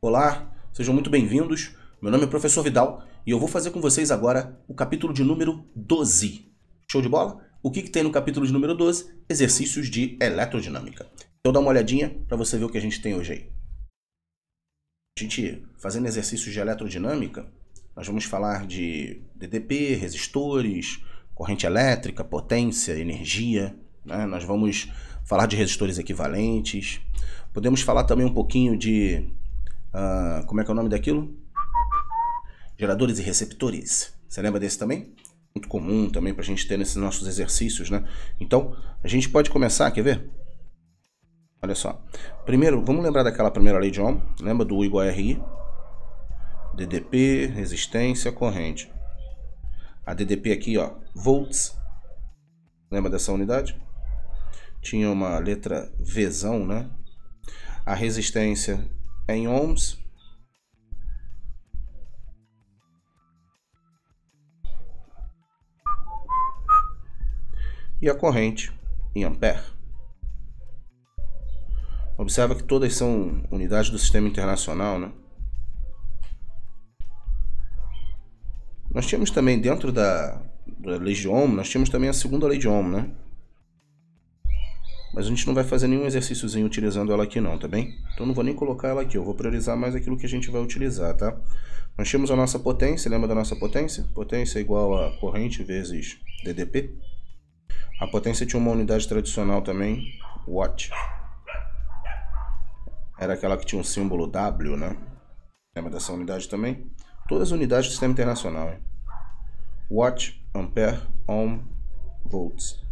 Olá, sejam muito bem-vindos. Meu nome é Professor Vidal e eu vou fazer com vocês agora o capítulo de número 12. Show de bola? O que tem no capítulo de número 12? Exercícios de eletrodinâmica. Então dá uma olhadinha para você ver o que a gente tem hoje aí. A gente, fazendo exercícios de eletrodinâmica, nós vamos falar de DDP, resistores, corrente elétrica, potência, energia, né? Nós vamos falar de resistores equivalentes. Podemos falar também um pouquinho de... como é que é o nome daquilo? Geradores e receptores. Você lembra desse também? Muito comum também para a gente ter nesses nossos exercícios, né? Então, a gente pode começar, quer ver? Olha só. Primeiro, vamos lembrar daquela primeira lei de Ohm. Lembra do U igual a RI? DDP, resistência, corrente. A DDP aqui, ó, volts. Lembra dessa unidade? Tinha uma letra Vzão, né? A resistência é em ohms. E a corrente em ampere. Observa que todas são unidades do sistema internacional, né? Nós tínhamos também, dentro da lei de Ohm, nós tínhamos também a segunda lei de Ohm, né? Mas a gente não vai fazer nenhum exercíciozinho utilizando ela aqui não, tá bem? Então não vou nem colocar ela aqui, eu vou priorizar mais aquilo que a gente vai utilizar, tá? Nós tínhamos a nossa potência, lembra da nossa potência? Potência é igual a corrente vezes DDP. A potência tinha uma unidade tradicional também, watt. Era aquela que tinha um símbolo W, né? Lembra dessa unidade também? Todas as unidades do sistema internacional, hein? Watt, ampere, ohm, volts.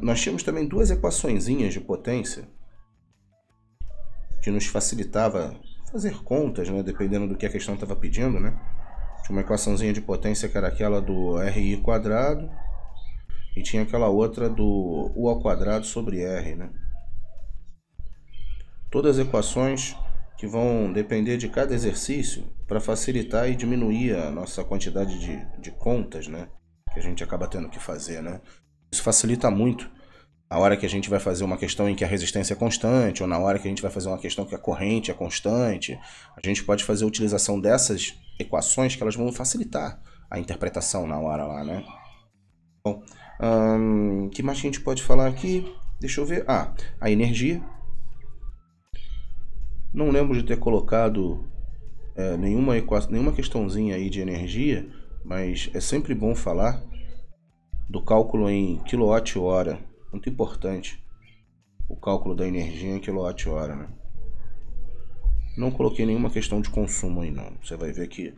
Nós tínhamos também duas equaçõezinhas de potência que nos facilitava fazer contas, né? Dependendo do que a questão estava pedindo, né? Tinha uma equaçãozinha de potência que era aquela do RI quadrado e tinha aquela outra do U ao quadrado sobre R, né? Todas as equações que vão depender de cada exercício para facilitar e diminuir a nossa quantidade de contas, né? Que a gente acaba tendo que fazer, né? Isso facilita muito a hora que a gente vai fazer uma questão em que a resistência é constante, ou na hora que a gente vai fazer uma questão que a corrente é constante. A gente pode fazer a utilização dessas equações que elas vão facilitar a interpretação na hora lá, né? Bom, que mais que a gente pode falar aqui? Deixa eu ver. A energia. Não lembro de ter colocado nenhuma questãozinha aí de energia, mas é sempre bom falar do cálculo em quilowatt-hora. Muito importante o cálculo da energia em quilowatt-hora, né? Não coloquei nenhuma questão de consumo aí não. Você vai ver que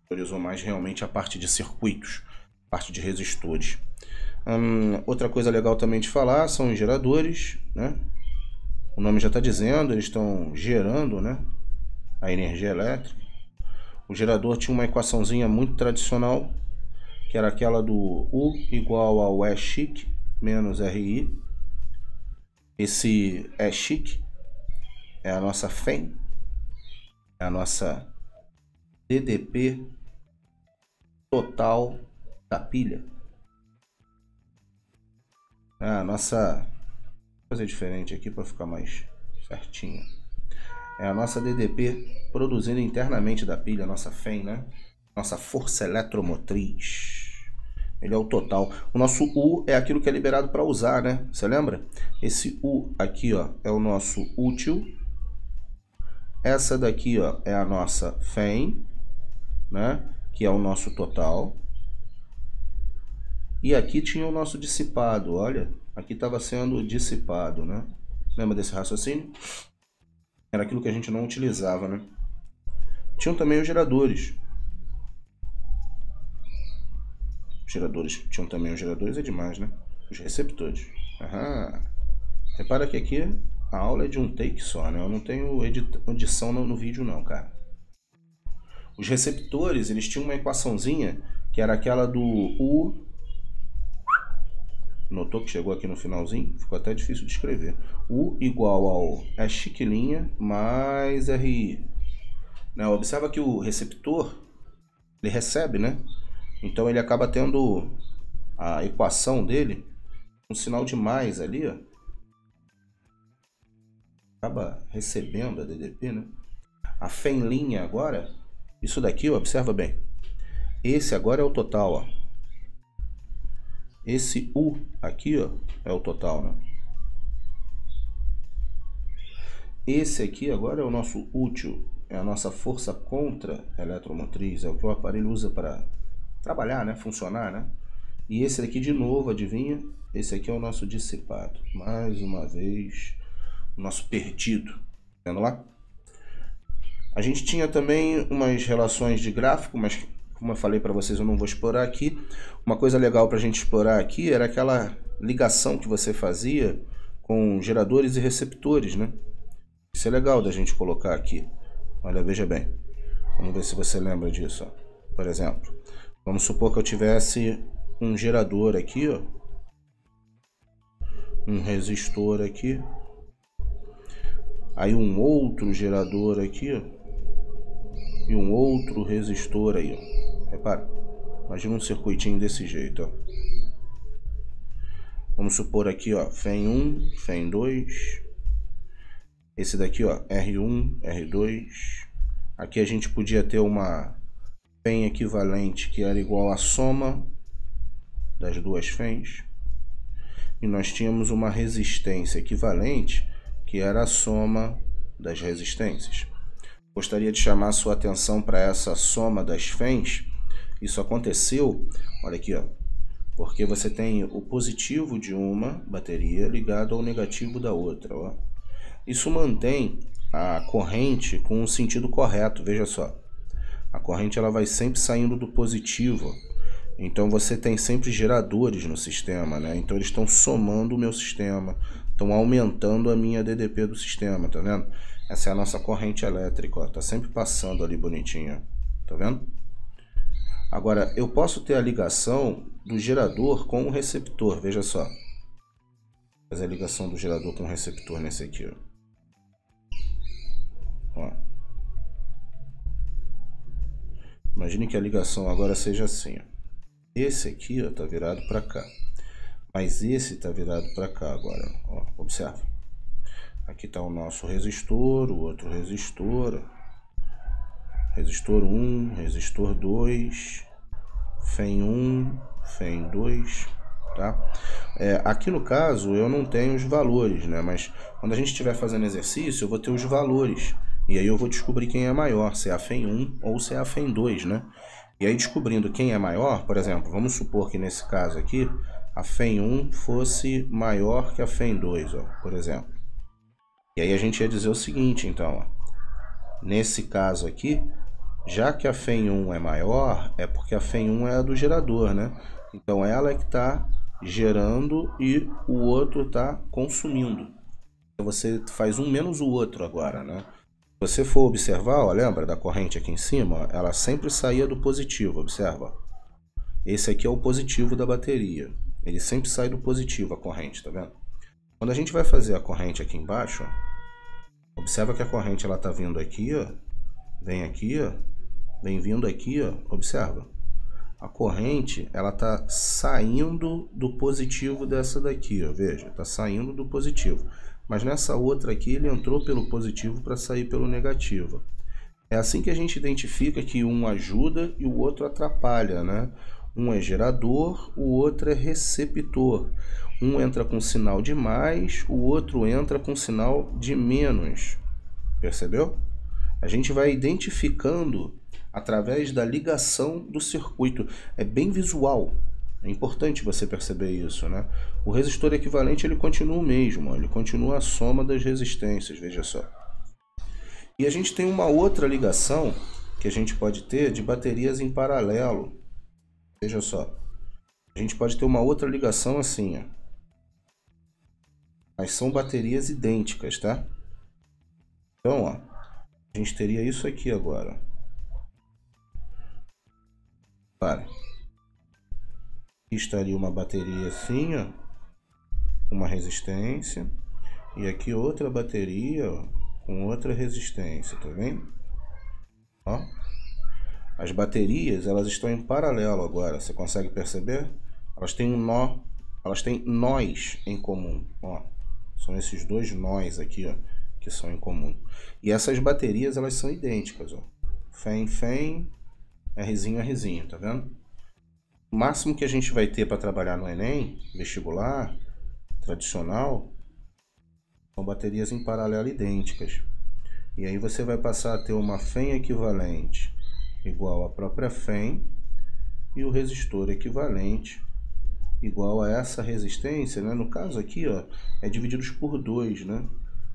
priorizou mais realmente a parte de circuitos, a parte de resistores. Outra coisa legal também de falar são os geradores, né? O nome já está dizendo, eles estão gerando, né, a energia elétrica. O gerador tinha uma equaçãozinha muito tradicional, que era aquela do U igual ao E chic menos RI. Esse E chic é a nossa FEM, é a nossa DDP total da pilha. A nossa... Vou fazer diferente aqui para ficar mais certinho. É a nossa DDP produzindo internamente da pilha, a nossa FEM, né? Nossa força eletromotriz. Ele é o total. O nosso U é aquilo que é liberado para usar, né? Você lembra? Esse U aqui, ó, é o nosso útil. Essa daqui, ó, é a nossa FEM, né? Que é o nosso total. E aqui tinha o nosso dissipado, olha. Aqui estava sendo dissipado, né? Lembra desse raciocínio? Era aquilo que a gente não utilizava, né? Tinham também os geradores. Tinham também os geradores, é demais, né? Os receptores. Repara que aqui a aula é de um take só, né? Eu não tenho edição no vídeo não, cara. Os receptores, eles tinham uma equaçãozinha que era aquela do U. Notou que chegou aqui no finalzinho? Ficou até difícil de escrever. U igual ao E chiquinha mais RI. Né? Observa que o receptor, ele recebe, né? Então ele acaba tendo a equação dele, um sinal de mais ali, ó. acaba recebendo a DDP, né? A fé em linha agora, isso daqui, ó, observa bem. Esse agora é o total, ó. Esse U aqui, ó, é o total, né? Esse aqui agora é o nosso útil, é a nossa força contra-eletromotriz, é o que o aparelho usa para trabalhar, né? Funcionar, né? E esse daqui de novo, adivinha? Esse aqui é o nosso dissipado. Mais uma vez, o nosso perdido. Vendo lá? A gente tinha também umas relações de gráfico, mas como eu falei para vocês, eu não vou explorar aqui. Uma coisa legal para a gente explorar aqui era aquela ligação que você fazia com geradores e receptores, né? Isso é legal da gente colocar aqui. Olha, veja bem. Vamos ver se você lembra disso, ó. Por exemplo, vamos supor que eu tivesse um gerador aqui, ó. Um resistor aqui. Aí um outro gerador aqui, ó. E um outro resistor aí, ó. Repara. Imagina um circuitinho desse jeito, ó. Vamos supor aqui, ó, FEM 1, FEM 2. Esse daqui, ó, R1, R2. Aqui a gente podia ter uma FEM equivalente que era igual à soma das duas FEMs. E nós tínhamos uma resistência equivalente que era a soma das resistências. Gostaria de chamar a sua atenção para essa soma das FEMs. Isso aconteceu, olha aqui, ó, porque você tem o positivo de uma bateria ligado ao negativo da outra, ó. Isso mantém a corrente com o sentido correto, veja só. A corrente ela vai sempre saindo do positivo. Então você tem sempre geradores no sistema, né? Então eles estão somando o meu sistema, estão aumentando a minha DDP do sistema, tá vendo? Essa é a nossa corrente elétrica, ó, tá sempre passando ali bonitinha, tá vendo? Agora, eu posso ter a ligação do gerador com o receptor, veja só. Vou fazer a ligação do gerador com o receptor nesse aqui, ó. Ó. Imagine que a ligação agora seja assim, ó. Esse aqui, ó, tá virado para cá, mas esse tá virado para cá agora, ó. Observa. Aqui tá o nosso resistor, o outro resistor, resistor 1, resistor 2, FEM 1, FEM 2, tá? Aqui no caso eu não tenho os valores, né? Mas quando a gente estiver fazendo exercício eu vou ter os valores. E aí eu vou descobrir quem é maior, se é a FEM 1 ou se é a FEM 2, né? E aí descobrindo quem é maior, por exemplo, vamos supor que nesse caso aqui, a FEM 1 fosse maior que a FEM 2, ó, por exemplo. E aí a gente ia dizer o seguinte, então, ó, nesse caso aqui, já que a FEM 1 é maior, é porque a FEM 1 é a do gerador, né? Então ela é que está gerando e o outro está consumindo. Você faz um menos o outro agora, né? Se você for observar, ó, lembra da corrente aqui em cima? Ela sempre saía do positivo, observa. Esse aqui é o positivo da bateria. Ele sempre sai do positivo, a corrente, tá vendo? Quando a gente vai fazer a corrente aqui embaixo, ó, observa que a corrente ela tá vindo aqui, ó, vem aqui, ó, vem vindo aqui, ó, observa. A corrente, ela tá saindo do positivo dessa daqui, ó, veja, tá saindo do positivo. Mas nessa outra aqui, ele entrou pelo positivo para sair pelo negativo. É assim que a gente identifica que um ajuda e o outro atrapalha, né? Um é gerador, o outro é receptor. Um entra com sinal de mais, o outro entra com sinal de menos. Percebeu? A gente vai identificando através da ligação do circuito. É bem visual. É importante você perceber isso, né? O resistor equivalente ele continua o mesmo, ó, ele continua a soma das resistências, veja só. E a gente tem uma outra ligação que a gente pode ter de baterias em paralelo. Veja só. A gente pode ter uma outra ligação assim, ó. Mas são baterias idênticas, tá? Então, ó, a gente teria isso aqui agora. Para. Aqui estaria uma bateria assim, ó, uma resistência. E aqui outra bateria, ó, com outra resistência, tá vendo? Ó. As baterias, elas estão em paralelo agora, você consegue perceber? Elas têm um nó, elas têm nós em comum, ó. São esses dois nós aqui, ó, que que são em comum. E essas baterias, elas são idênticas, ó. Fém, Fém, Rzinho, Rzinho, tá vendo? O máximo que a gente vai ter para trabalhar no Enem, vestibular, tradicional, são baterias em paralelo idênticas. E aí você vai passar a ter uma Fém equivalente igual à própria Fém e o resistor equivalente igual a essa resistência, né? No caso aqui, ó, é divididos por 2, né?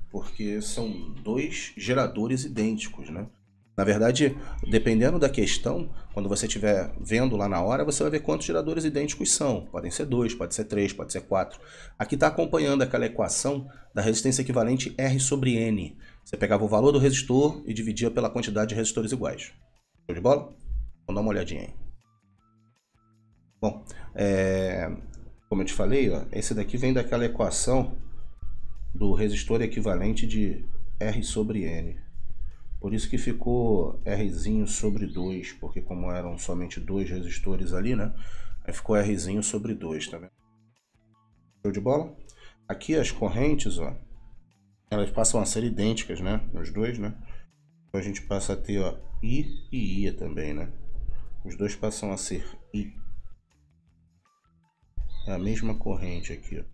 Porque são dois geradores idênticos, né? Na verdade, dependendo da questão, quando você estiver vendo lá na hora, você vai ver quantos geradores idênticos são. Podem ser 2, pode ser 3, pode ser 4. Aqui está acompanhando aquela equação da resistência equivalente R sobre N. Você pegava o valor do resistor e dividia pela quantidade de resistores iguais. Show de bola? Vamos dar uma olhadinha aí. Bom, como eu te falei, ó, esse daqui vem daquela equação do resistor equivalente de R sobre N. Por isso que ficou Rzinho sobre 2, porque como eram somente 2 resistores ali, né? Aí ficou Rzinho sobre 2, tá vendo? Show de bola? Aqui as correntes, ó, elas passam a ser idênticas, né? Os dois, né? Então a gente passa a ter, ó, I e IA também, né? Os dois passam a ser I. É a mesma corrente aqui, ó.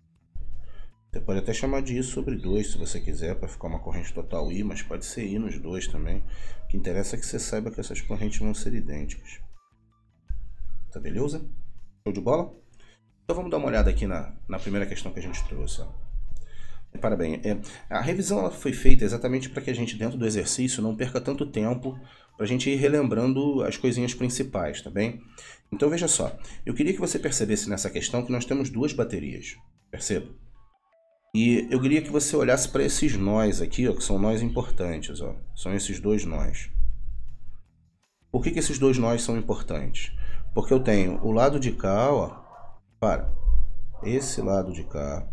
Você pode até chamar de I sobre 2 se você quiser, para ficar uma corrente total I, mas pode ser I nos dois também. O que interessa é que você saiba que essas correntes vão ser idênticas. Tá beleza? Show de bola? Então vamos dar uma olhada aqui na primeira questão que a gente trouxe. Ó. Repara bem, a revisão ela foi feita exatamente para que a gente, dentro do exercício, não perca tanto tempo para a gente ir relembrando as coisinhas principais, tá bem? Então veja só, eu queria que você percebesse nessa questão que nós temos duas baterias, perceba? E eu queria que você olhasse para esses nós aqui, ó, que são nós importantes, ó. São esses dois nós. Por que esses dois nós são importantes? Porque eu tenho o lado de cá, ó, esse lado de cá,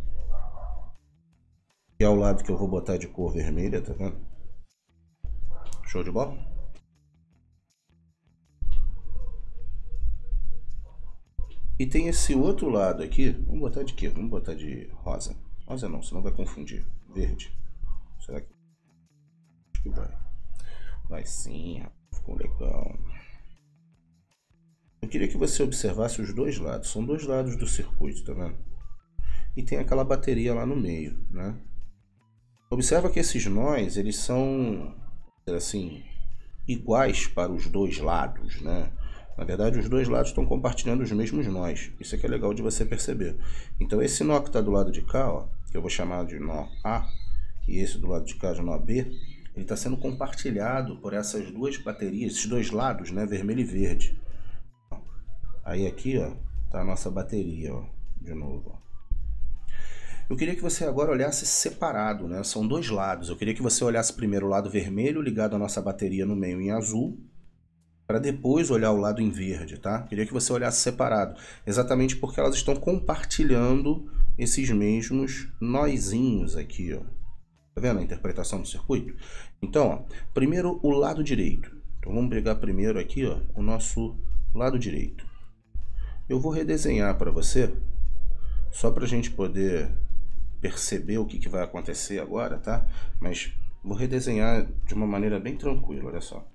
que é o lado que eu vou botar de cor vermelha, tá vendo? Show de bola? E tem esse outro lado aqui, vamos botar de quê? Vamos botar de rosa. Rosa não, senão vai confundir. Verde. Será que... Acho que vai. Vai sim, ficou legal. Eu queria que você observasse os dois lados. São dois lados do circuito, tá vendo? E tem aquela bateria lá no meio, né? Observa que esses nós, eles são, assim, iguais para os dois lados, né? Na verdade, os dois lados estão compartilhando os mesmos nós. Isso é que é legal de você perceber. Então, esse nó que está do lado de cá, ó, que eu vou chamar de nó A, e esse do lado de cá de nó B, ele está sendo compartilhado por essas duas baterias, esses dois lados, né, vermelho e verde. Aí aqui, ó, tá a nossa bateria, ó, de novo, ó. Eu queria que você agora olhasse separado, né? São dois lados. Eu queria que você olhasse primeiro o lado vermelho ligado à nossa bateria no meio em azul, para depois olhar o lado em verde, tá? Queria que você olhasse separado, exatamente porque elas estão compartilhando esses mesmos nozinhos aqui, ó. Tá vendo a interpretação do circuito? Então, ó, primeiro o lado direito. Então vamos pegar primeiro aqui, ó, o nosso lado direito. Eu vou redesenhar para você, só para a gente poder perceber o que vai acontecer agora, tá? Mas vou redesenhar de uma maneira bem tranquila, olha só.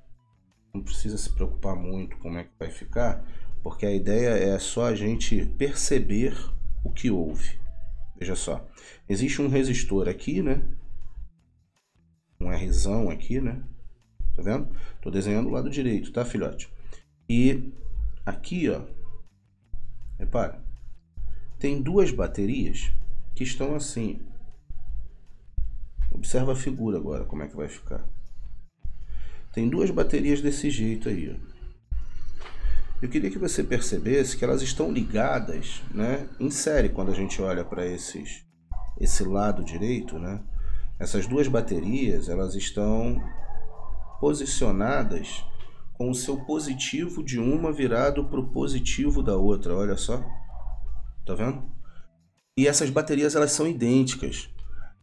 Não precisa se preocupar muito como é que vai ficar, porque a ideia é só a gente perceber o que houve. Veja só, existe um resistor aqui, né? Um Rzão aqui, né? Tá vendo? Tô desenhando o lado direito, tá, filhote? E aqui, ó, repara, tem duas baterias que estão assim. Observa a figura agora, como é que vai ficar. Tem duas baterias desse jeito aí, ó. Eu queria que você percebesse que elas estão ligadas, né, em série quando a gente olha para esse lado direito, né? Essas duas baterias, elas estão posicionadas com o seu positivo de uma virado para o positivo da outra, olha só. Tá vendo? E essas baterias, elas são idênticas.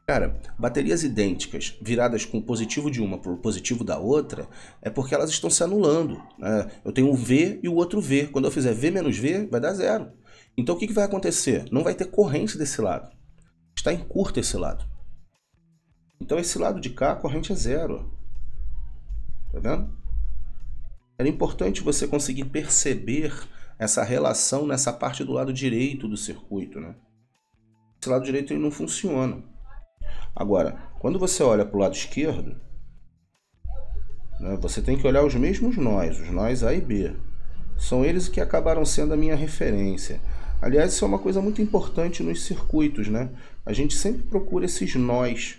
Cara, baterias idênticas viradas com o positivo de uma para o positivo da outra é porque elas estão se anulando, né? Eu tenho um V e o outro V. Quando eu fizer V menos V, vai dar zero. Então o que vai acontecer? Não vai ter corrente desse lado. Está em curto esse lado. Então esse lado de cá, a corrente é zero. Tá vendo? Era importante você conseguir perceber essa relação nessa parte do lado direito do circuito, né? Esse lado direito ele não funciona. Agora, quando você olha para o lado esquerdo, né, você tem que olhar os mesmos nós, os nós A e B. São eles que acabaram sendo a minha referência. Aliás, isso é uma coisa muito importante nos circuitos, né? A gente sempre procura esses nós.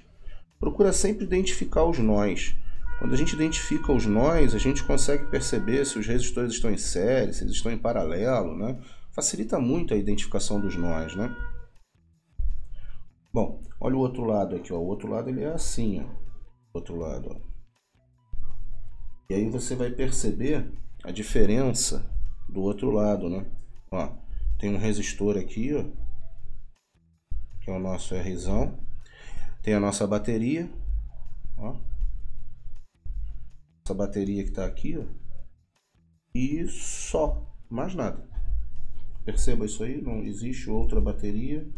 Procura sempre identificar os nós. Quando a gente identifica os nós, a gente consegue perceber se os resistores estão em série, se eles estão em paralelo, né? Facilita muito a identificação dos nós, né? Bom, olha o outro lado aqui, ó. O outro lado ele é assim, ó. O outro lado, ó. E aí você vai perceber a diferença do outro lado, né? Ó, tem um resistor aqui, ó, que é o nosso Rzão. Tem a nossa bateria, ó. Essa bateria que está aqui, ó. E só, mais nada. Perceba isso aí, não existe outra bateria.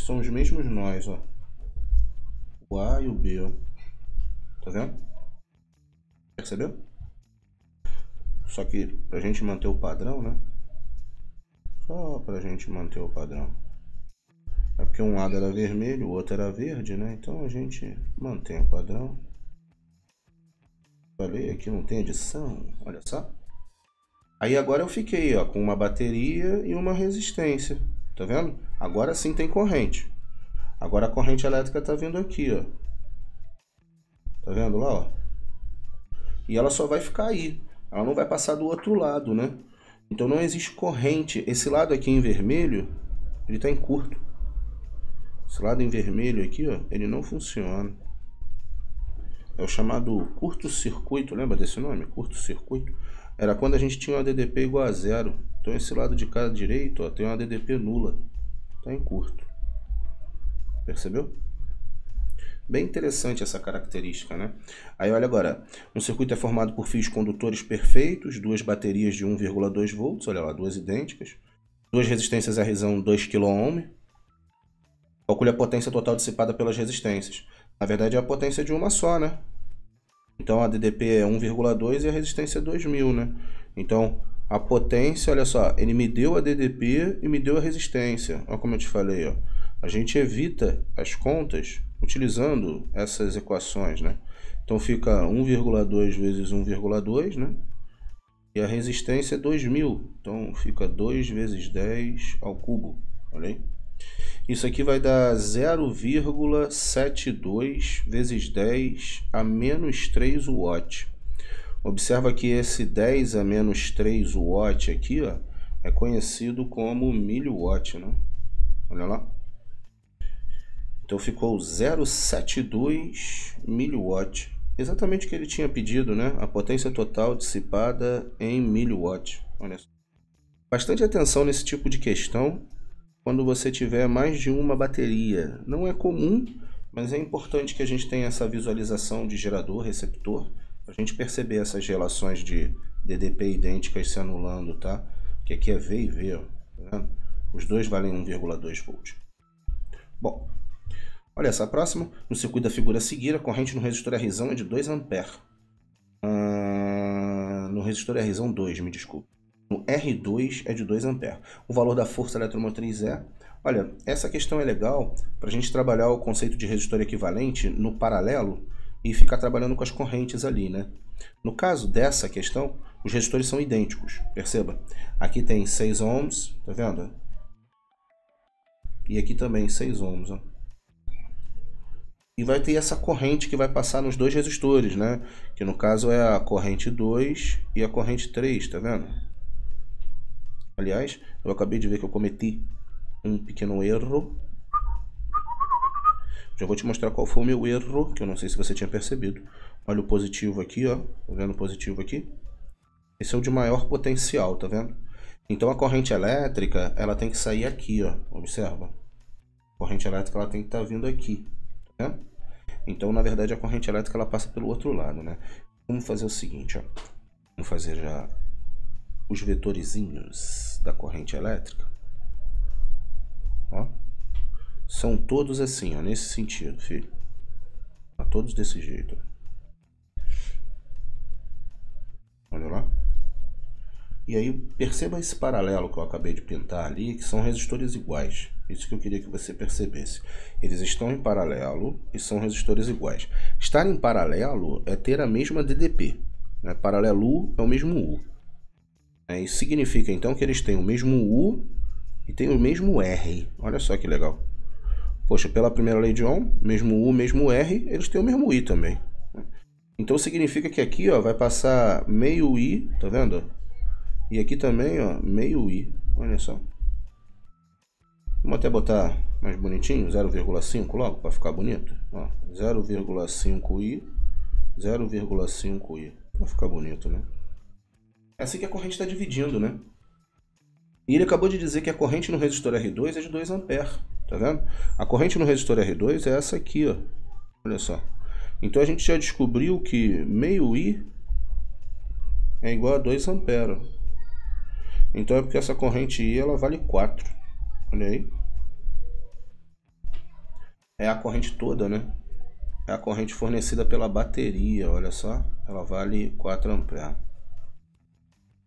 São os mesmos nós, ó. O A e o B, ó. Tá vendo? Percebeu? Só que pra gente manter o padrão, né? Só pra gente manter o padrão. É porque um lado era vermelho, o outro era verde, né? Então a gente mantém o padrão. Falei, aqui não tem adição, olha só. Aí agora eu fiquei, ó, com uma bateria e uma resistência, tá vendo? Agora sim tem corrente. Agora a corrente elétrica tá vindo aqui, ó. Tá vendo lá, ó? E ela só vai ficar aí. Ela não vai passar do outro lado, né? Então não existe corrente. Esse lado aqui em vermelho, ele tá em curto. Esse lado em vermelho aqui, ó, ele não funciona. É o chamado curto-circuito, lembra desse nome? Curto-circuito. Era quando a gente tinha uma DDP igual a zero. Então esse lado de cá direito, ó, tem uma DDP nula. Tá em curto. Percebeu? Bem interessante essa característica, né? Aí olha agora, um circuito é formado por fios condutores perfeitos, duas baterias de 1,2 volts, olha lá, duas idênticas, duas resistências Rzão 2 kΩ. Calcule a potência total dissipada pelas resistências. Na verdade é a potência de uma só, né? Então a DDP é 1,2 e a resistência é 2000, né? Então a potência, olha só, ele me deu a DDP e me deu a resistência. Olha como eu te falei, ó. A gente evita as contas utilizando essas equações, né? Então fica 1,2 vezes 1,2, né? E a resistência é 2000. Então fica 2 vezes 10 ao cubo. Olha aí. Isso aqui vai dar 0,72 vezes 10 a menos 3 watt. Observa que esse 10 a menos 3 watt aqui, ó, é conhecido como miliwatt, né? Olha lá. Então ficou 0,72 miliwatt. Exatamente o que ele tinha pedido, né? A potência total dissipada em miliwatt. Olha só. Bastante atenção nesse tipo de questão quando você tiver mais de uma bateria. Não é comum, mas é importante que a gente tenha essa visualização de gerador, receptor, para a gente perceber essas relações de DDP idênticas se anulando, tá? Que aqui é V e V, ó, tá vendo? Os dois valem 1,2 volts. Bom, olha essa próxima. No circuito da figura a seguir, a corrente no resistor Rzão é de 2 A. No resistor Rzão 2, me desculpe. No R2 é de 2 A. O valor da força eletromotriz é... Olha, essa questão é legal para a gente trabalhar o conceito de resistor equivalente no paralelo e ficar trabalhando com as correntes ali, né? No caso dessa questão, os resistores são idênticos. Perceba, aqui tem 6 ohms, tá vendo? E aqui também 6 ohms, ó. E vai ter essa corrente que vai passar nos dois resistores, né? Que no caso é a corrente 2 e a corrente 3, tá vendo? Aliás, eu acabei de ver que eu cometi um pequeno erro. Já vou te mostrar qual foi o meu erro, que eu não sei se você tinha percebido. Olha o positivo aqui, ó. Tá vendo o positivo aqui? Esse é o de maior potencial, tá vendo? Então a corrente elétrica, ela tem que sair aqui, ó. Observa. A corrente elétrica, ela tem que estar vindo aqui, tá vendo? Então, na verdade, a corrente elétrica, ela passa pelo outro lado, né? Vamos fazer o seguinte, ó. Vamos fazer já os vetorizinhos da corrente elétrica. Ó. São todos assim, ó, nesse sentido, filho. Todos desse jeito. Olha lá. E aí perceba esse paralelo que eu acabei de pintar ali, que são resistores iguais. Isso que eu queria que você percebesse. Eles estão em paralelo e são resistores iguais. Estar em paralelo é ter a mesma DDP. Né? Paralelo é o mesmo U. Isso significa então que eles têm o mesmo U e têm o mesmo R. Olha só que legal. Poxa, pela primeira lei de Ohm, mesmo U, mesmo R, eles têm o mesmo I também. Então significa que aqui ó, vai passar meio I, tá vendo? E aqui também, ó, meio I. Olha só. Vamos até botar mais bonitinho, 0,5 logo, para ficar bonito. 0,5i, 0,5i. Para ficar bonito, né? É assim que a corrente está dividindo, né? E ele acabou de dizer que a corrente no resistor R2 é de 2 A. Tá vendo? A corrente no resistor R2 é essa aqui, ó. Olha só. Então a gente já descobriu que meio I é igual a 2 A. Então é porque essa corrente I ela vale 4. Olha aí. É a corrente toda, né? É a corrente fornecida pela bateria, olha só. Ela vale 4 A.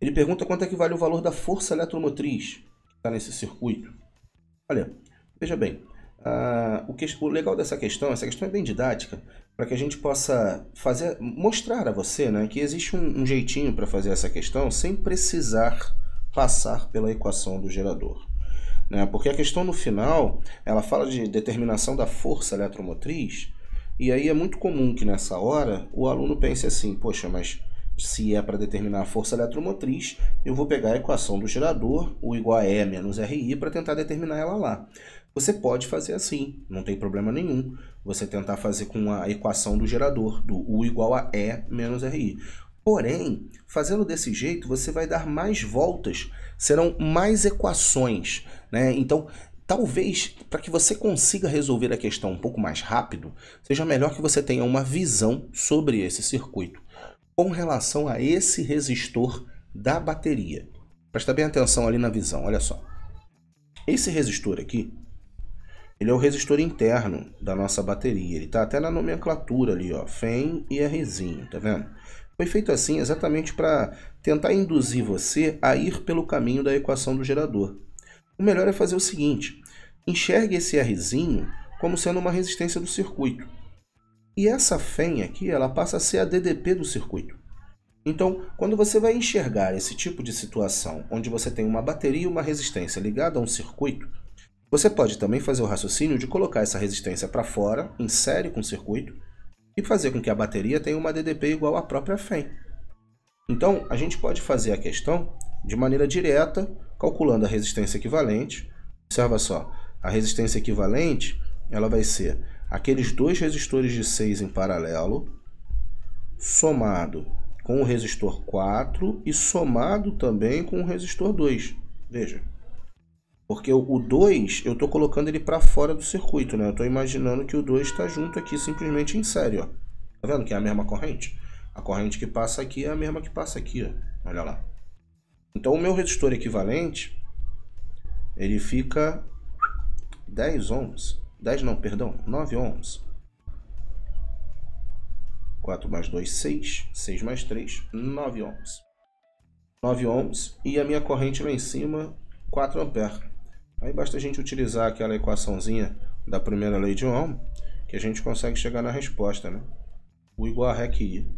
Ele pergunta quanto é que vale o valor da força eletromotriz que está nesse circuito. Olha, veja bem. O legal dessa questão, essa questão é bem didática, para que a gente possa mostrar a você, né, que existe um jeitinho para fazer essa questão sem precisar passar pela equação do gerador. Né? Porque a questão no final, ela fala de determinação da força eletromotriz, e aí é muito comum que nessa hora o aluno pense assim, poxa, mas se é para determinar a força eletromotriz, eu vou pegar a equação do gerador, U igual a E menos RI, para tentar determinar ela lá. Você pode fazer assim, não tem problema nenhum, você tentar fazer com a equação do gerador, do U igual a E menos RI. Porém, fazendo desse jeito, você vai dar mais voltas, serão mais equações, né? Então, talvez, para que você consiga resolver a questão um pouco mais rápido, seja melhor que você tenha uma visão sobre esse circuito com relação a esse resistor da bateria. Presta bem atenção ali na visão, olha só. Esse resistor aqui, ele é o resistor interno da nossa bateria. Ele está até na nomenclatura ali, ó, FEM e Rzinho, tá vendo? Foi feito assim exatamente para tentar induzir você a ir pelo caminho da equação do gerador. O melhor é fazer o seguinte, enxergue esse Rzinho como sendo uma resistência do circuito. E essa FEM aqui, ela passa a ser a DDP do circuito. Então, quando você vai enxergar esse tipo de situação, onde você tem uma bateria e uma resistência ligada a um circuito, você pode também fazer o raciocínio de colocar essa resistência para fora, em série com o circuito, e fazer com que a bateria tenha uma DDP igual à própria FEM. Então, a gente pode fazer a questão de maneira direta, calculando a resistência equivalente. Observa só, a resistência equivalente ela vai ser aqueles dois resistores de 6 em paralelo, somado com o resistor 4 e somado também com o resistor 2. Veja. Porque o 2, eu estou colocando ele para fora do circuito, né? Eu estou imaginando que o 2 está junto aqui, simplesmente em série, ó. Tá vendo que é a mesma corrente? A corrente que passa aqui é a mesma que passa aqui, ó. Olha lá. Então, o meu resistor equivalente, ele fica 10 ohms. 10 não, perdão, 9 ohms. 4 mais 2, 6. 6 mais 3, 9 ohms. 9 ohms e a minha corrente lá em cima, 4 amperes. Aí basta a gente utilizar aquela equaçãozinha da primeira lei de Ohm, que a gente consegue chegar na resposta, né? U igual a REC I.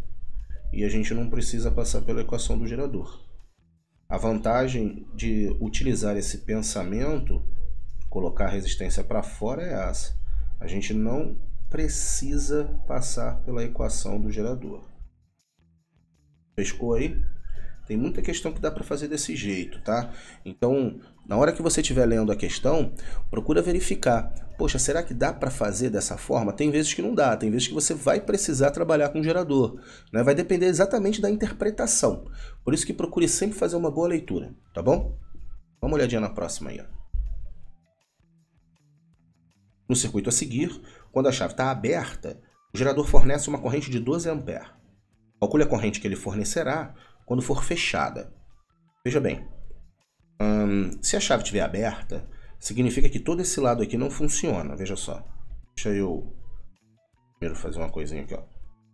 E a gente não precisa passar pela equação do gerador. A vantagem de utilizar esse pensamento, colocar a resistência para fora, é essa. A gente não precisa passar pela equação do gerador. Pescou aí? Tem muita questão que dá para fazer desse jeito, tá? Então, na hora que você estiver lendo a questão, procura verificar. Poxa, será que dá para fazer dessa forma? Tem vezes que não dá, tem vezes que você vai precisar trabalhar com gerador, né? Vai depender exatamente da interpretação. Por isso que procure sempre fazer uma boa leitura, tá bom? Dá uma olhadinha na próxima aí, ó. No circuito a seguir, quando a chave está aberta, o gerador fornece uma corrente de 12 A. Calcule a corrente que ele fornecerá quando for fechada. Veja bem, se a chave estiver aberta, significa que todo esse lado aqui não funciona. Veja só. Deixa eu Primeiro fazer uma coisinha aqui, ó.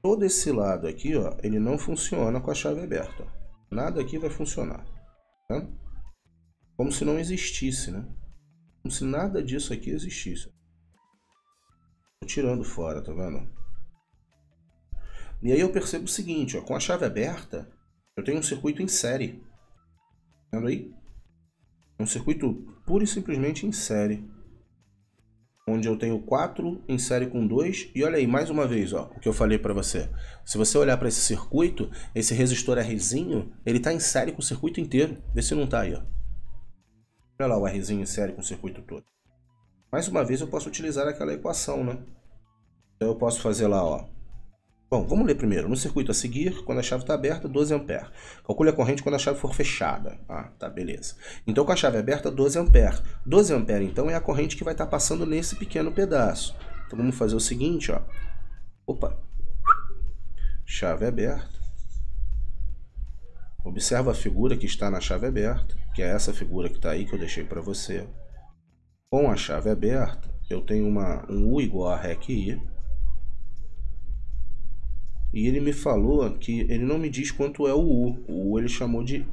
Todo esse lado aqui, ó, ele não funciona com a chave aberta. Nada aqui vai funcionar, tá? Como se não existisse, né? Como se nada disso aqui existisse. Tô tirando fora, tá vendo? E aí eu percebo o seguinte, ó, com a chave aberta, eu tenho um circuito em série. Tá vendo aí? Um circuito pura e simplesmente em série. Onde eu tenho 4 em série com 2. E olha aí, mais uma vez, ó, o que eu falei para você. Se você olhar para esse circuito, esse resistor Rzinho, ele tá em série com o circuito inteiro. Vê se não tá aí, ó. Olha lá o Rzinho em série com o circuito todo. Mais uma vez eu posso utilizar aquela equação, né? Então eu posso fazer lá, ó. Bom, vamos ler primeiro. No circuito a seguir, quando a chave está aberta, 12 A. Calcule a corrente quando a chave for fechada. Ah, tá, beleza. Então, com a chave aberta, 12 A. 12 A, então, é a corrente que vai estar passando nesse pequeno pedaço. Então, vamos fazer o seguinte, ó. Opa. Chave aberta. Observa a figura que está na chave aberta, que é essa figura que está aí, que eu deixei para você. Com a chave aberta, eu tenho um U igual a REC I. E ele me falou que ele não me diz quanto é o U. O U ele chamou de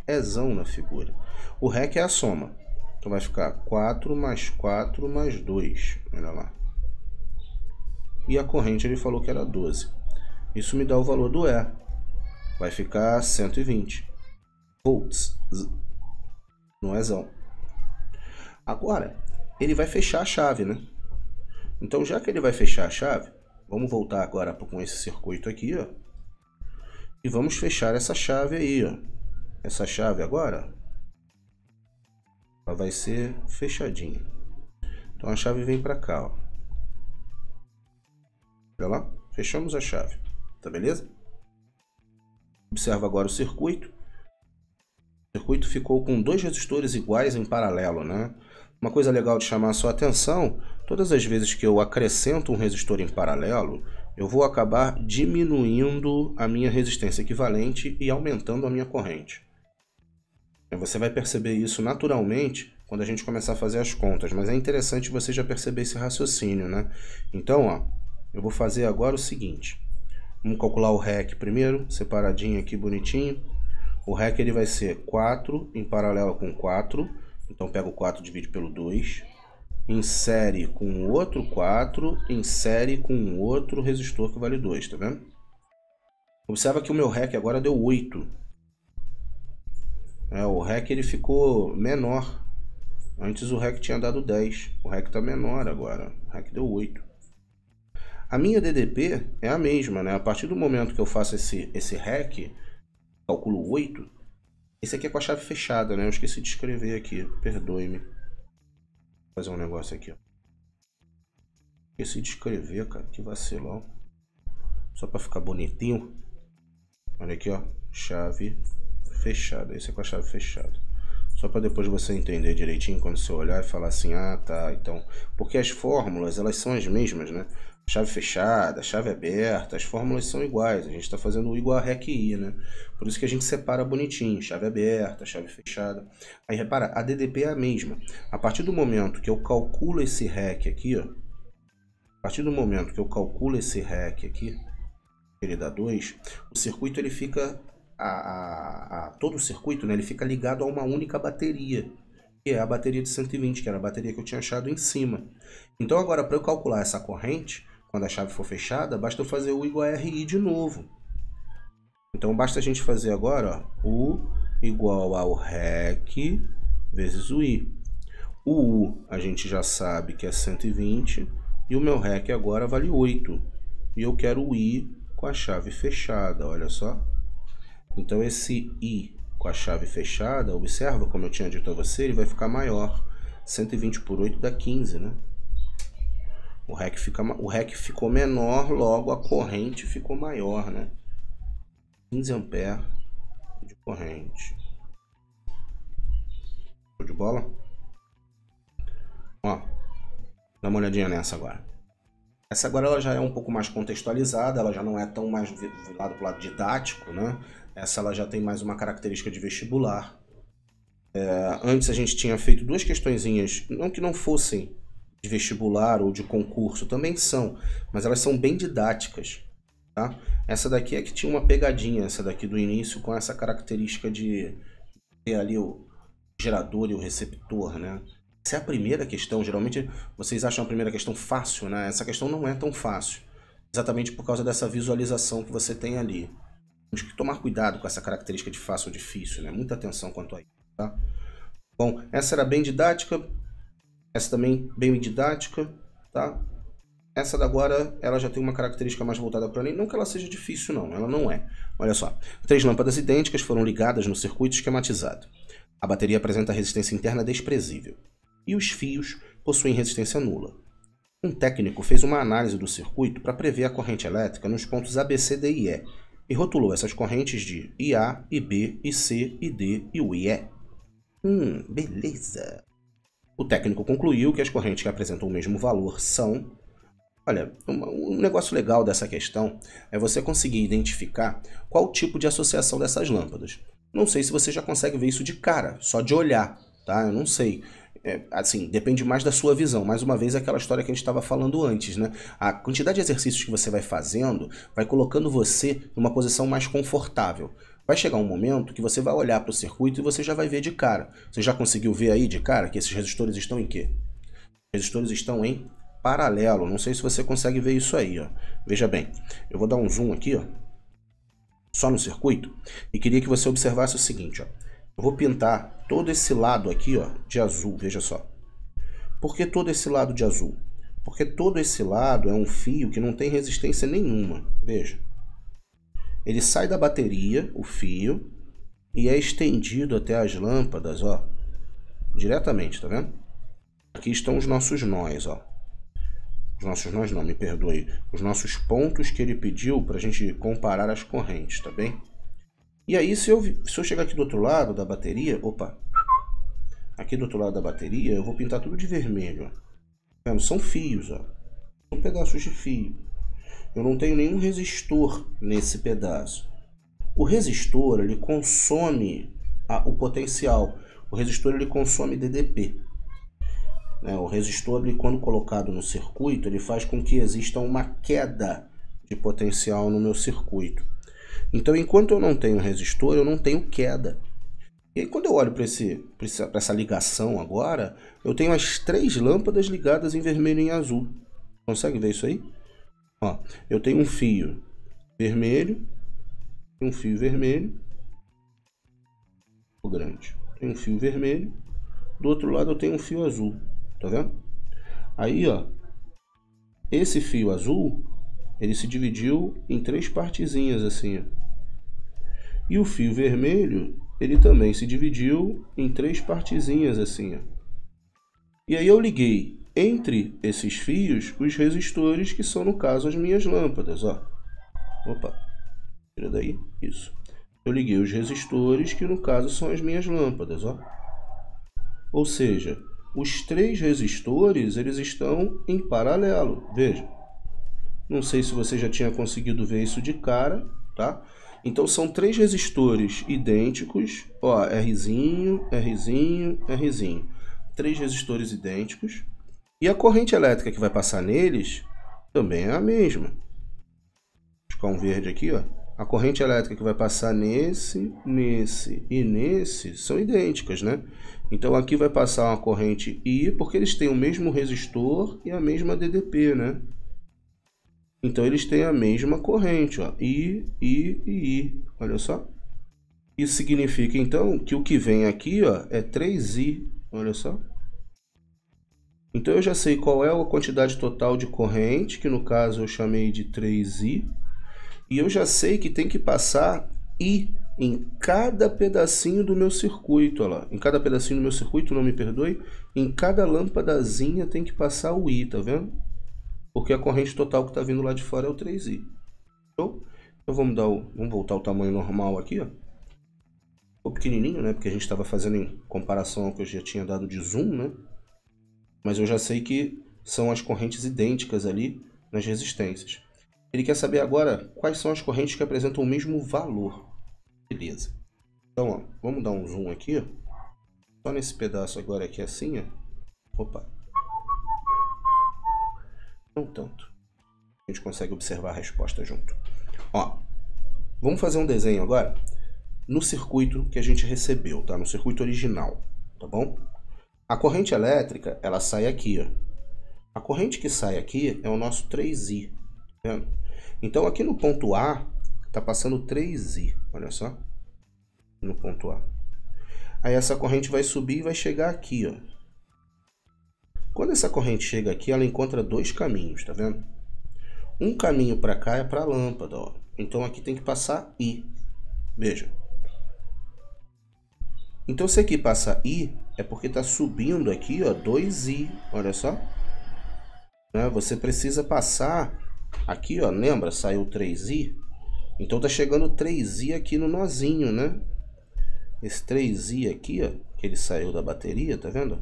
Ezão na figura. O REC é a soma. Então vai ficar 4 mais 4 mais 2. Olha lá. E a corrente ele falou que era 12. Isso me dá o valor do E. Vai ficar 120 volts no Ezão. Agora, ele vai fechar a chave, né? Então, já que ele vai fechar a chave, vamos voltar agora com esse circuito aqui, ó. E vamos fechar essa chave aí, ó. Essa chave agora, ela vai ser fechadinha. Então a chave vem para cá, ó. Olha lá, fechamos a chave. Tá beleza? Observa agora o circuito. O circuito ficou com 2 resistores iguais em paralelo, né? Uma coisa legal de chamar a sua atenção, todas as vezes que eu acrescento um resistor em paralelo, eu vou acabar diminuindo a minha resistência equivalente e aumentando a minha corrente. Você vai perceber isso naturalmente quando a gente começar a fazer as contas, mas é interessante você já perceber esse raciocínio, né? Então, ó, eu vou fazer agora o seguinte. Vamos calcular o REC primeiro, separadinho aqui, bonitinho. O REC ele vai ser 4 em paralelo com 4. Então, pega o 4 e divide pelo 2. Em série com outro 4, em série com outro resistor que vale 2, tá vendo? Observa que o meu REC agora deu 8. O REC ele ficou menor. Antes o REC tinha dado 10. O REC está menor agora. O REC deu 8. A minha DDP é a mesma, né? A partir do momento que eu faço esse REC, calculo 8. Esse aqui é com a chave fechada, né? Eu esqueci de escrever aqui. Perdoe-me. Vou fazer um negócio aqui, ó. Esqueci de escrever, cara. Que vacilão. Só para ficar bonitinho. Olha aqui, ó. Chave fechada. Esse é com a chave fechada. Só para depois você entender direitinho quando você olhar e falar assim, ah, tá, então... Porque as fórmulas, elas são as mesmas, né? Chave fechada, chave aberta, as fórmulas são iguais. A gente está fazendo o igual a REC I, né? Por isso que a gente separa bonitinho. Chave aberta, chave fechada. Aí, repara, a DDP é a mesma. A partir do momento que eu calculo esse REC aqui, ó. A partir do momento que eu calculo esse REC aqui, ele dá 2, o circuito ele fica... todo o circuito, né, ele fica ligado a uma única bateria, que é a bateria de 120, que era a bateria que eu tinha achado em cima. Então agora, para eu calcular essa corrente, quando a chave for fechada, basta eu fazer U igual a RI de novo. Então basta a gente fazer agora, ó, U igual ao REC vezes o I. O U a gente já sabe que é 120, e o meu REC agora vale 8. E eu quero o I com a chave fechada, olha só. Então esse I com a chave fechada, observa como eu tinha dito a você, ele vai ficar maior. 120 por 8 dá 15, né? O REC ficou menor, logo a corrente ficou maior, né? 15 A de corrente. Show de bola? Ó, dá uma olhadinha nessa agora. Essa agora ela já é um pouco mais contextualizada, ela já não é tão mais virada para o lado didático, né? Essa ela já tem mais uma característica de vestibular. Antes a gente tinha feito 2 questõezinhas, não que não fossem de vestibular ou de concurso, também são, mas elas são bem didáticas, tá? Essa daqui é que tinha uma pegadinha, essa daqui do início, com essa característica de ter ali o gerador e o receptor, né? Essa é a primeira questão. Geralmente vocês acham a primeira questão fácil, né? Essa questão não é tão fácil, exatamente por causa dessa visualização que você tem ali. Temos que tomar cuidado com essa característica de fácil ou difícil, né? Muita atenção quanto a isso, tá? Bom, essa era bem didática, essa também bem didática, tá? Essa da agora, ela já tem uma característica mais voltada para o Enem. Não que ela seja difícil, não. Ela não é. Olha só. 3 lâmpadas idênticas foram ligadas no circuito esquematizado. A bateria apresenta resistência interna desprezível. E os fios possuem resistência nula. Um técnico fez uma análise do circuito para prever a corrente elétrica nos pontos A, B, C, D e E. E rotulou essas correntes de IA, IB, IC, ID e o IE. Beleza. O técnico concluiu que as correntes que apresentam o mesmo valor são... Olha, um negócio legal dessa questão é você conseguir identificar qual tipo de associação dessas lâmpadas. Não sei se você já consegue ver isso de cara, só de olhar, tá? Eu não sei. Assim, depende mais da sua visão. Mais uma vez, aquela história que a gente estava falando antes, né? A quantidade de exercícios que você vai fazendo vai colocando você numa posição mais confortável. Vai chegar um momento que você vai olhar para o circuito e você já vai ver de cara. Você já conseguiu ver aí de cara que esses resistores estão em quê? Os resistores estão em paralelo. Não sei se você consegue ver isso aí, ó. Veja bem, eu vou dar um zoom aqui, ó, só no circuito, e queria que você observasse o seguinte, ó. Eu vou pintar todo esse lado aqui, ó, de azul, veja só. Por que todo esse lado de azul? Porque todo esse lado é um fio que não tem resistência nenhuma, veja. Ele sai da bateria, o fio, e é estendido até as lâmpadas, ó, diretamente, tá vendo? Aqui estão os nossos nós, ó. Os nossos nós não, me perdoe. Os nossos pontos que ele pediu para a gente comparar as correntes, tá bem? E aí, se eu chegar aqui do outro lado da bateria, opa, aqui do outro lado da bateria, eu vou pintar tudo de vermelho, ó. São fios, ó. São pedaços de fio. Eu não tenho nenhum resistor nesse pedaço. O resistor, ele consome o potencial. O resistor, ele consome DDP. O resistor, ele, quando colocado no circuito, ele faz com que exista uma queda de potencial no meu circuito. Então, enquanto eu não tenho resistor, eu não tenho queda. E aí, quando eu olho para essa ligação agora, eu tenho as 3 lâmpadas ligadas em vermelho e em azul. Consegue ver isso aí? Ó, eu tenho um fio vermelho, um fio vermelho, grande. Tem um fio vermelho, do outro lado eu tenho um fio azul. Tá vendo? Aí, ó, esse fio azul, ele se dividiu em 3 partezinhas assim, ó. E o fio vermelho, ele também se dividiu em 3 partezinhas assim, ó. E aí eu liguei entre esses fios os resistores, que são, no caso, as minhas lâmpadas, ó. Opa, tira daí, isso. Eu liguei os resistores, que no caso são as minhas lâmpadas, ó. Ou seja, os 3 resistores, eles estão em paralelo, veja. Não sei se você já tinha conseguido ver isso de cara, tá? Então são 3 resistores idênticos, ó, Rzinho, Rzinho, Rzinho. 3 resistores idênticos. E a corrente elétrica que vai passar neles também é a mesma. Vou colocar um verde aqui, ó. A corrente elétrica que vai passar nesse, nesse e nesse são idênticas, né? Então aqui vai passar uma corrente I, porque eles têm o mesmo resistor e a mesma DDP, né? Então eles têm a mesma corrente, ó, I e I. Olha só. Isso significa então que o que vem aqui, ó, é 3I. Olha só. Então eu já sei qual é a quantidade total de corrente, que no caso eu chamei de 3I. E eu já sei que tem que passar I em cada pedacinho do meu circuito, olha lá. Em cada pedacinho do meu circuito, não me perdoe, em cada lâmpadazinha tem que passar o I, tá vendo? Porque a corrente total que está vindo lá de fora é o 3I. Show? Então vamos voltar ao tamanho normal aqui, ó. Ficou pequenininho, né? Porque a gente estava fazendo em comparação ao que eu já tinha dado de zoom, né? Mas eu já sei que são as correntes idênticas ali nas resistências. Ele quer saber agora quais são as correntes que apresentam o mesmo valor. Beleza. Então, ó, vamos dar um zoom aqui, ó. Só nesse pedaço agora aqui assim, ó. Opa. não tanto. A gente consegue observar a resposta junto. Ó, vamos fazer um desenho agora no circuito que a gente recebeu, tá? No circuito original, tá bom? A corrente elétrica, ela sai aqui, ó. A corrente que sai aqui é o nosso 3I, tá vendo? Então aqui no ponto A, tá passando 3I, olha só. No ponto A. Aí essa corrente vai subir e vai chegar aqui, ó. Quando essa corrente chega aqui, ela encontra dois caminhos, tá vendo? Um caminho para cá é para a lâmpada, ó. Então aqui tem que passar I. Veja. Então se aqui passa I, é porque está subindo aqui, ó, 2I, olha só. Né? Você precisa passar aqui, ó, lembra? Saiu 3I. Então tá chegando 3I aqui no nozinho, né? Esse 3I aqui, ó, que ele saiu da bateria, tá vendo?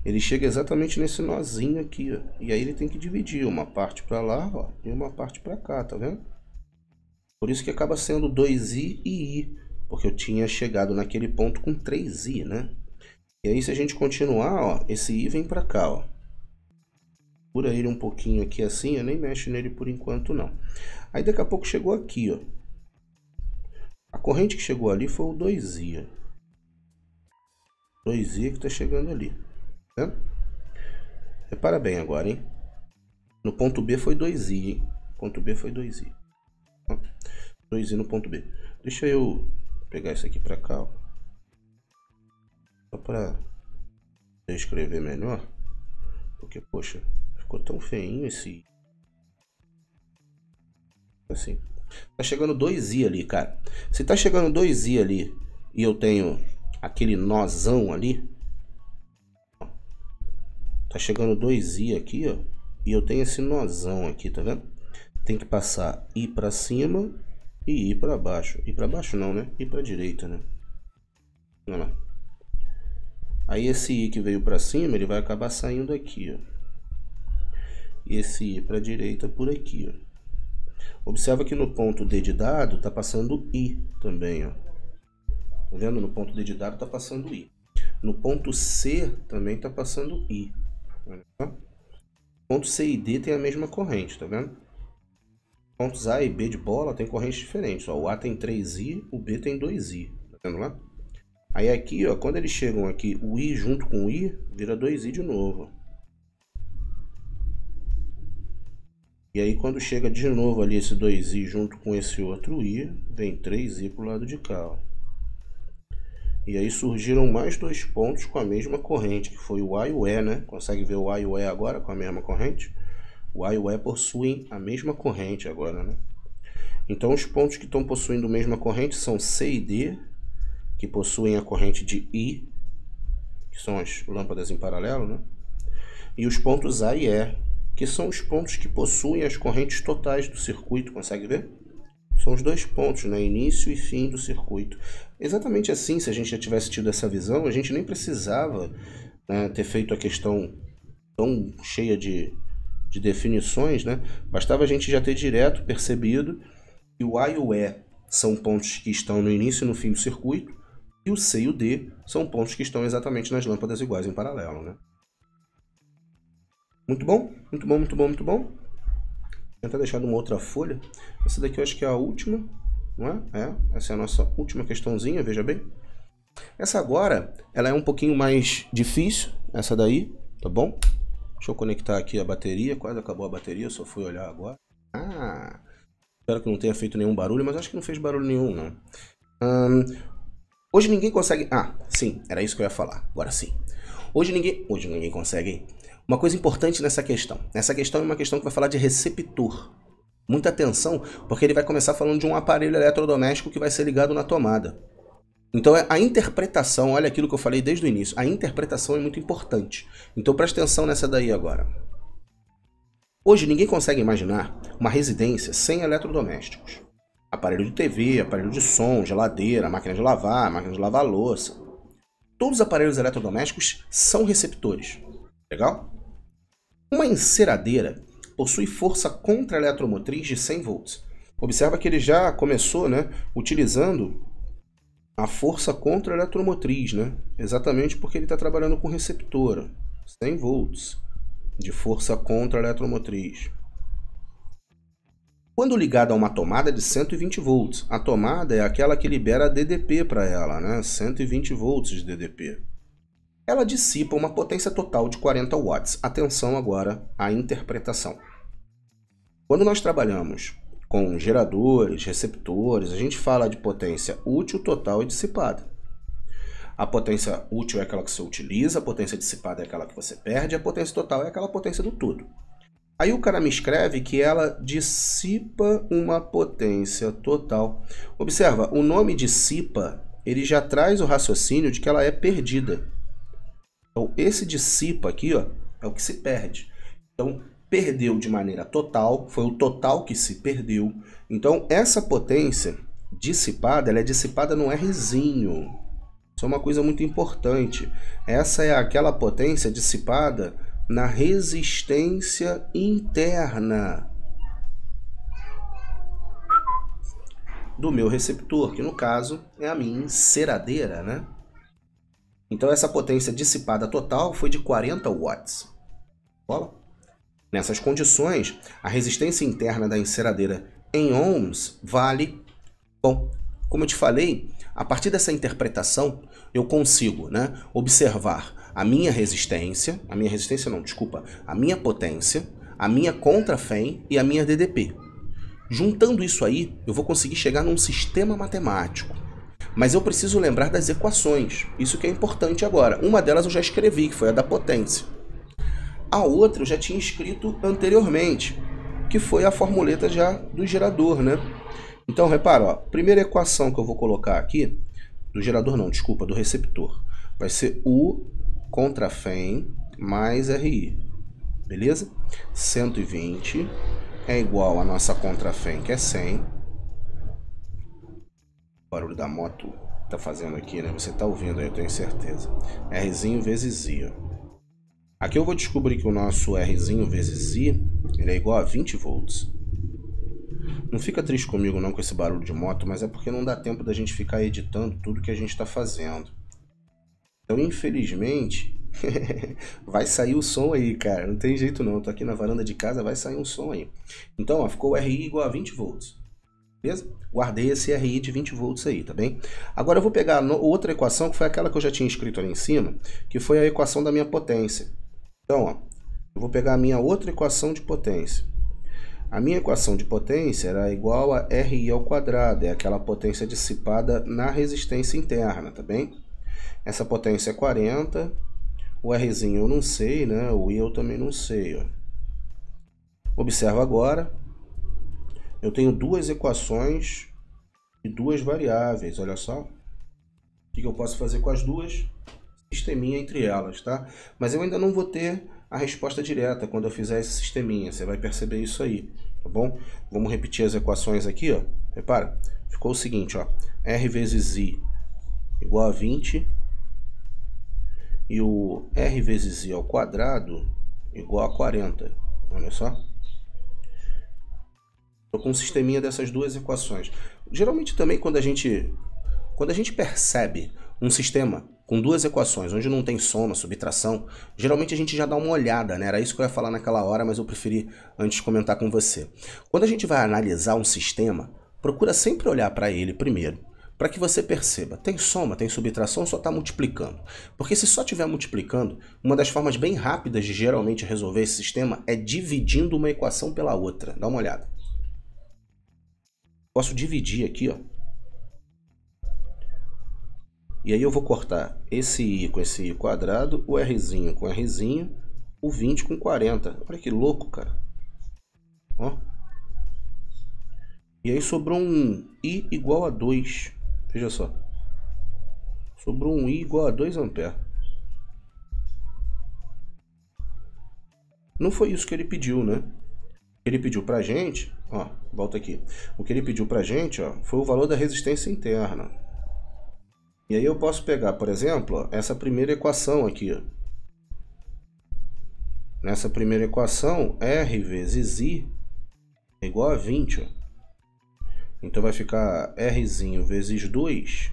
Ele chega exatamente nesse nozinho aqui, ó. E aí ele tem que dividir uma parte para lá, ó, e uma parte para cá, tá vendo? Por isso que acaba sendo 2I e I, porque eu tinha chegado naquele ponto com 3I, né? E aí se a gente continuar, ó, esse I vem para cá, ó. Pura ele um pouquinho aqui assim, eu nem mexo nele por enquanto não. Aí daqui a pouco chegou aqui, ó. A corrente que chegou ali foi o 2I, ó. 2I que tá chegando ali. Tá? Repara bem agora, hein? No ponto B foi 2I, hein? Ponto B foi 2I. 2I no ponto B. Deixa eu pegar isso aqui pra cá, ó. Só pra eu escrever melhor. Porque, poxa, ficou tão feinho esse... Assim. Tá chegando 2I ali, cara. Se tá chegando 2I ali e eu tenho aquele nozão ali... Tá chegando 2I aqui, ó. E eu tenho esse nozão aqui, tá vendo? Tem que passar I pra cima e I pra baixo. I pra baixo não, né? I pra direita, né? Olha lá. Aí esse I que veio pra cima, ele vai acabar saindo aqui, ó. E esse I pra direita por aqui, ó. Observa que no ponto D de dado tá passando I também, ó. Tá vendo? No ponto D de dado tá passando I. No ponto C também tá passando I. Pontos C e D tem a mesma corrente, tá vendo? Pontos A e B de bola tem correntes diferentes. Ó. O A tem 3I, o B tem 2I. Tá vendo lá? Aí aqui, ó, quando eles chegam aqui, o I junto com o I, vira 2I de novo. E aí quando chega de novo ali esse 2I junto com esse outro I, vem 3I pro lado de cá, ó. E aí surgiram mais dois pontos com a mesma corrente, que foi o A e o E, né? Consegue ver o A e o E agora com a mesma corrente? O A e o E possuem a mesma corrente agora, né? Então os pontos que estão possuindo a mesma corrente são C e D, que possuem a corrente de I, que são as lâmpadas em paralelo, né? E os pontos A e E, que são os pontos que possuem as correntes totais do circuito, consegue ver? São os dois pontos, né? Início e fim do circuito. Exatamente assim, se a gente já tivesse tido essa visão, a gente nem precisava, né, ter feito a questão tão cheia de definições, né? Bastava a gente já ter direto percebido que o A e o E são pontos que estão no início e no fim do circuito, e o C e o D são pontos que estão exatamente nas lâmpadas iguais em paralelo, né? Muito bom, muito bom, muito bom, muito bom. Vou tentar deixar uma outra folha. Essa daqui eu acho que é a última, não é? Essa é a nossa última questãozinha, veja bem. Essa agora, ela é um pouquinho mais difícil, essa daí, tá bom? Deixa eu conectar aqui a bateria, quase acabou a bateria, só fui olhar agora. Ah, espero que não tenha feito nenhum barulho, mas acho que não fez barulho nenhum, não. Hoje ninguém consegue... Ah, sim, era isso que eu ia falar, agora sim. Hoje ninguém consegue, hein? Uma coisa importante nessa questão. Essa questão é uma questão que vai falar de receptor. Muita atenção, porque ele vai começar falando de um aparelho eletrodoméstico que vai ser ligado na tomada. Então a interpretação, olha aquilo que eu falei desde o início, a interpretação é muito importante. Então presta atenção nessa daí agora. Hoje ninguém consegue imaginar uma residência sem eletrodomésticos. Aparelho de TV, aparelho de som, geladeira, máquina de lavar louça. Todos os aparelhos eletrodomésticos são receptores. Legal? Uma enceradeira possui força contra-eletromotriz de 100 volts. Observa que ele já começou, né, utilizando a força contra-eletromotriz, né? Exatamente porque ele está trabalhando com receptor. 100 volts. de força contra eletromotriz. Quando ligada a uma tomada de 120 volts, a tomada é aquela que libera DDP para ela, né? 120 volts de DDP. Ela dissipa uma potência total de 40 watts. Atenção agora à interpretação. Quando nós trabalhamos com geradores, receptores, a gente fala de potência útil, total e dissipada. A potência útil é aquela que você utiliza, a potência dissipada é aquela que você perde, a potência total é aquela potência do todo. Aí o cara me escreve que ela dissipa uma potência total. Observa, o nome dissipa, ele já traz o raciocínio de que ela é perdida. Então, esse dissipa aqui, ó, é o que se perde. Então, perdeu de maneira total, foi o total que se perdeu. Então, essa potência dissipada, ela é dissipada no Rzinho. Isso é uma coisa muito importante. Essa é aquela potência dissipada na resistência interna do meu receptor, que no caso é a minha enceradeira, né? Então essa potência dissipada total foi de 40 watts. Bola? Nessas condições, a resistência interna da enceradeira em ohms vale... Bom, como eu te falei, a partir dessa interpretação, eu consigo, né, observar a minha potência, a minha contrafém e a minha DDP. Juntando isso aí, eu vou conseguir chegar num sistema matemático. Mas eu preciso lembrar das equações. Isso que é importante agora. Uma delas eu já escrevi, que foi a da potência. A outra eu já tinha escrito anteriormente, que foi a formuleta já do gerador, né? Então, repara, ó, a primeira equação que eu vou colocar aqui, do gerador não, desculpa, do receptor, vai ser U contrafém mais RI, beleza? 120 é igual a nossa contrafém, que é 100. O barulho da moto tá fazendo aqui, né? Você tá ouvindo aí, eu tenho certeza. Rzinho vezes I. Aqui eu vou descobrir que o nosso Rzinho vezes I, ele é igual a 20 volts. Não fica triste comigo não com esse barulho de moto, mas é porque não dá tempo da gente ficar editando tudo que a gente está fazendo. Então, infelizmente, vai sair o som aí, cara. Não tem jeito não. Tô aqui na varanda de casa, vai sair um som aí. Então, ó, ficou o RI igual a 20 volts. Beleza? Guardei esse RI de 20 volts aí, tá bem? Agora eu vou pegar outra equação, que foi aquela que eu já tinha escrito ali em cima, que foi a equação da minha potência. Então, ó, eu vou pegar a minha outra equação de potência. A minha equação de potência era igual a RI ao quadrado, é aquela potência dissipada na resistência interna, tá bem? Essa potência é 40, o Rzinho eu não sei, né? O I eu também não sei, ó. Observa agora, eu tenho duas equações e duas variáveis, olha só. O que eu posso fazer com as duas? Sisteminha entre elas, tá? Mas eu ainda não vou ter a resposta direta quando eu fizer esse sisteminha, você vai perceber isso aí, tá bom? Vamos repetir as equações aqui, ó. Repara, ficou o seguinte, ó. R vezes I igual a 20 e o R vezes I ao quadrado igual a 40, olha só. Estou com um sisteminha dessas duas equações. Geralmente também quando a gente percebe um sistema com duas equações, onde não tem soma, subtração, geralmente a gente já dá uma olhada, né? Era isso que eu ia falar naquela hora, mas eu preferi antes comentar com você. Quando a gente vai analisar um sistema, procura sempre olhar para ele primeiro, para que você perceba, tem soma, tem subtração, só está multiplicando. Porque se só estiver multiplicando, uma das formas bem rápidas de geralmente resolver esse sistema é dividindo uma equação pela outra. Dá uma olhada. Posso dividir aqui, ó. E aí eu vou cortar esse I com esse I quadrado, o Rzinho com Rzinho, o 20 com 40. Olha que louco, cara. Ó. E aí sobrou um I igual a 2. Veja só. Sobrou um I igual a 2 amperes. Não foi isso que ele pediu, né? Ele pediu pra gente, ó, volta aqui. O que ele pediu pra gente, ó, foi o valor da resistência interna. E aí eu posso pegar, por exemplo, ó, essa primeira equação aqui, ó. Nessa primeira equação, R vezes I é igual a 20, ó. Então vai ficar Rzinho vezes 2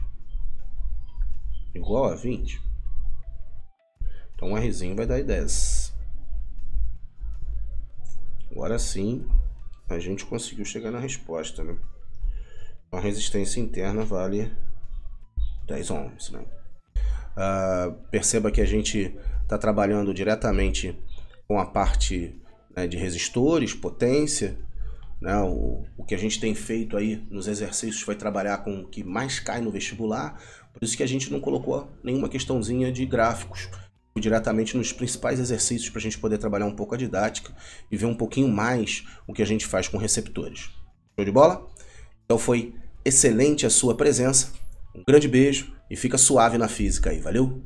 igual a 20. Então Rzinho vai dar 10. Agora sim a gente conseguiu chegar na resposta, né? A resistência interna vale 10 ohms, né? Perceba que a gente está trabalhando diretamente com a parte, né, de resistores, potência, né? O que a gente tem feito aí nos exercícios foi trabalhar com o que mais cai no vestibular, por isso que a gente não colocou nenhuma questãozinha de gráficos, diretamente nos principais exercícios para a gente poder trabalhar um pouco a didática e ver um pouquinho mais o que a gente faz com receptores. Show de bola? Então foi excelente a sua presença, um grande beijo e fica suave na física aí, valeu?